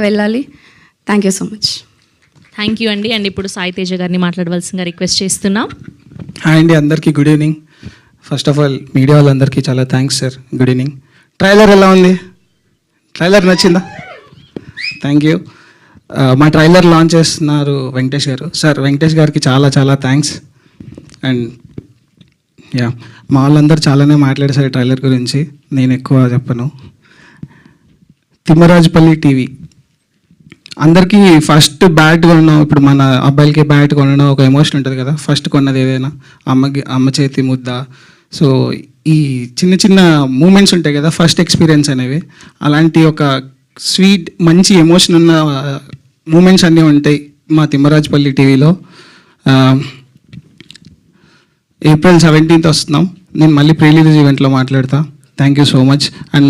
వెళ్ళాలి. Thank you so much. Thank you అండి. And ఇప్పుడు సాయి తేజ గారిని మాట్లాడవలసిందిగా రిక్వెస్ట్ చేస్తున్నాం. హాయ్ అండి, అందరికీ good evening. First of all media వాళ్ళందరికీ చాలా thanks sir. Good evening. Trailer ఎలా ఉంది? ట్రైలర్ నచ్చిందా? Thank you. మా ట్రైలర్ లాంచ్ చేస్తున్నారు వెంకటేష్ గారు. సార్ వెంకటేష్ గారికి చాలా చాలా థ్యాంక్స్. అండ్ యా, మా వాళ్ళందరూ చాలానే మాట్లాడేశారు ట్రైలర్ గురించి, నేను ఎక్కువ చెప్పను. తిమ్మరాజుపల్లి టీవీ అందరికీ ఫస్ట్ బ్యాట్ కొనడం, ఇప్పుడు మన అబ్బాయిలకి బ్యాట్ కొనడం ఒక ఎమోషన్ ఉంటుంది కదా. ఫస్ట్ కొన్నది ఏదైనా అమ్మ చేతి ముద్ద. సో ఈ చిన్న చిన్న మూమెంట్స్ ఉంటాయి కదా, ఫస్ట్ ఎక్స్పీరియన్స్ అనేవి. అలాంటి ఒక స్వీట్ మంచి ఎమోషన్ ఉన్న మూమెంట్స్ అన్నీ ఉంటాయి మా తిమ్మరాజుపల్లి టీవీలో. April 17th వస్తున్నాం. నేను మళ్ళీ ప్రీ రిలీజ్ ఈవెంట్లో మాట్లాడతా. Thank you so much. And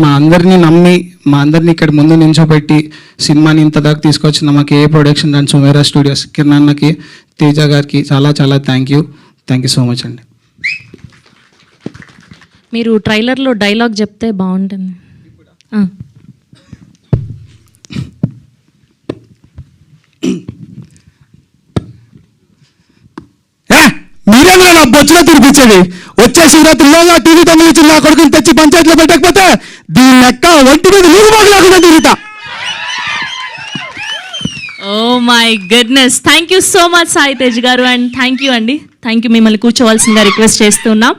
మా అందరినీ నమ్మి, మా అందరినీ ఇక్కడ ముందు నించోబెట్టి సినిమాని ఇంత దాకా తీసుకొచ్చిన మా KA production and Sumera studios, Kiran అన్నకి, తేజ గారికి చాలా చాలా థ్యాంక్ యూ సో మచ్ అండి. మీరు ట్రైలర్లో డైలాగ్ చెప్తే బాగుంటుంది. మీరేమో నా బొచ్చులో తినిపించేది. వచ్చే శివరాత్రిలో టీవీ 9 ఇచ్చిన నా కొడుకుని తెచ్చి పంచాయతీలో పెట్టకపోతే దీని లెక్క ఒంటి మీద నీరు బాగలేకుండా తిరుగుతా. Oh my goodness. Thank you so much Sai Tej గారు. అండ్ థ్యాంక్ యూ అండి. Thank you. మిమ్మల్ని కూర్చోవలసిందిగా రిక్వెస్ట్ చేస్తున్నాం.